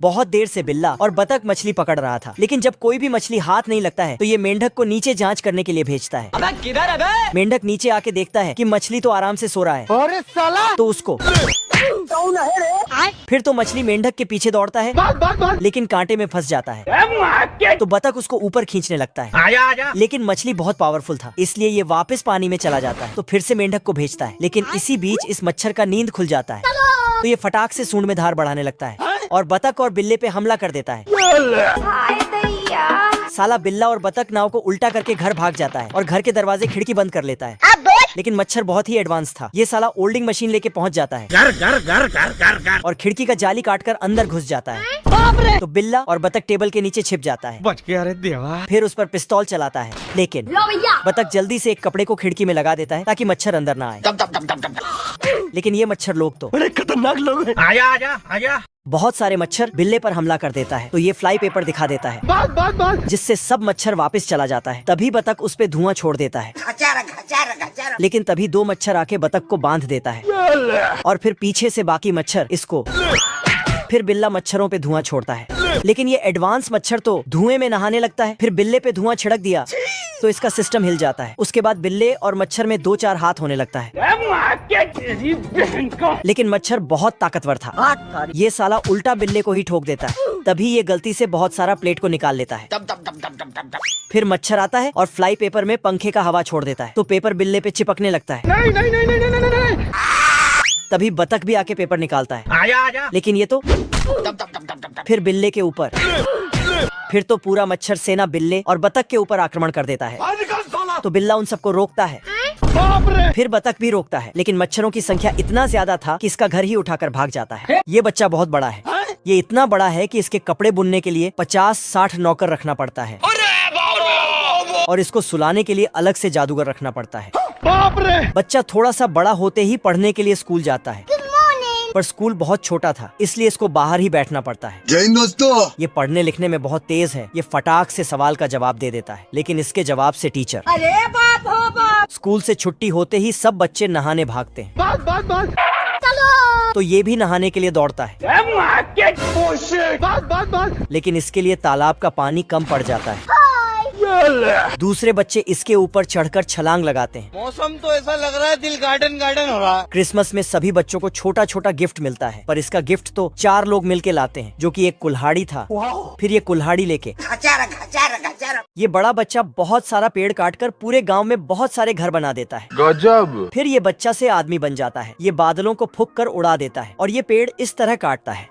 बहुत देर से बिल्ला और बतख मछली पकड़ रहा था, लेकिन जब कोई भी मछली हाथ नहीं लगता है तो ये मेंढक को नीचे जांच करने के लिए भेजता है। अबे किधर है बे? मेंढक नीचे आके देखता है कि मछली तो आराम से सो रहा है। अरे साला! तो उसको फिर तो मछली मेंढक के पीछे दौड़ता है, लेकिन कांटे में फंस जाता है। तो बतख उसको ऊपर खींचने लगता है। आजा। लेकिन मछली बहुत पावरफुल था, इसलिए ये वापस पानी में चला जाता है। तो फिर से मेंढक को भेजता है, लेकिन इसी बीच इस मच्छर का नींद खुल जाता है। तो ये फटाक से सूंड में धार बढ़ाने लगता है और बतख और बिल्ले पे हमला कर देता है। साला बिल्ला और बतख नाव को उल्टा करके घर भाग जाता है और घर के दरवाजे खिड़की बंद कर लेता है। लेकिन मच्छर बहुत ही एडवांस था। ये साला ओल्डिंग मशीन लेके पहुंच जाता है और खिड़की का जाली काटकर अंदर घुस जाता है। तो बिल्ला और बतख टेबल के नीचे छिप जाता है। बच गया रे देवा। फिर उस पर पिस्तौल चलाता है, लेकिन बतख जल्दी से एक कपड़े को खिड़की में लगा देता है ताकि मच्छर अंदर ना आए। लेकिन ये मच्छर लोग तो बड़े खतरनाक लोग हैं। आजा। बहुत सारे मच्छर बिल्ले पर हमला कर देता है। तो ये फ्लाई पेपर दिखा देता है, जिससे सब मच्छर वापस चला जाता है। तभी बतख उस पे धुआं छोड़ देता है, लेकिन तभी दो मच्छर आके बतख को बांध देता है और फिर पीछे से बाकी मच्छर इसको। फिर बिल्ला मच्छरों पे धुआं छोड़ता है, लेकिन ये एडवांस मच्छर तो धुएं में नहाने लगता है। फिर बिल्ले पे धुआं छिड़क दिया तो इसका सिस्टम हिल जाता है। उसके बाद बिल्ले और मच्छर में 2-4 हाथ होने लगता है। लेकिन मच्छर बहुत ताकतवर था, ये साला उल्टा बिल्ले को ही ठोक देता है। तभी ये गलती से बहुत सारा प्लेट को निकाल लेता है। फिर मच्छर आता है और फ्लाई पेपर में पंखे का हवा छोड़ देता है। तो पेपर बिल्ले पे चिपकने लगता है। नहीं। तभी बतख भी आके पेपर निकालता है। आजा। लेकिन ये तो फिर बिल्ले के ऊपर। फिर तो पूरा मच्छर सेना बिल्ले और बतख के ऊपर आक्रमण कर देता है। तो बिल्ला उन सबको रोकता है, फिर बतख भी रोकता है। लेकिन मच्छरों की संख्या इतना ज्यादा था कि इसका घर ही उठाकर भाग जाता है। ये बच्चा बहुत बड़ा है। ये इतना बड़ा है कि इसके कपड़े बुनने के लिए 50-60 नौकर रखना पड़ता है और इसको सुलाने के लिए अलग से जादूगर रखना पड़ता है। बच्चा थोड़ा सा बड़ा होते ही पढ़ने के लिए स्कूल जाता है, पर स्कूल बहुत छोटा था, इसलिए इसको बाहर ही बैठना पड़ता है। जय हिंद दोस्तों। ये पढ़ने लिखने में बहुत तेज है। ये फटाक से सवाल का जवाब दे देता है, लेकिन इसके जवाब से टीचर अरे बाप हो बाप। स्कूल से छुट्टी होते ही सब बच्चे नहाने भागते हैं। तो ये भी नहाने के लिए दौड़ता है, लेकिन इसके लिए तालाब का पानी कम पड़ जाता है। दूसरे बच्चे इसके ऊपर चढ़कर छलांग लगाते हैं। मौसम तो ऐसा लग रहा है दिल गार्डन हो रहा है। क्रिसमस में सभी बच्चों को छोटा छोटा गिफ्ट मिलता है, पर इसका गिफ्ट तो 4 लोग मिलके लाते हैं, जो कि एक कुल्हाड़ी था। फिर ये कुल्हाड़ी लेके ये बड़ा बच्चा बहुत सारा पेड़ काटकर पूरे गांव में बहुत सारे घर बना देता है। गजब। फिर ये बच्चा से आदमी बन जाता है। ये बादलों को फूंक कर उड़ा देता है और ये पेड़ इस तरह काटता है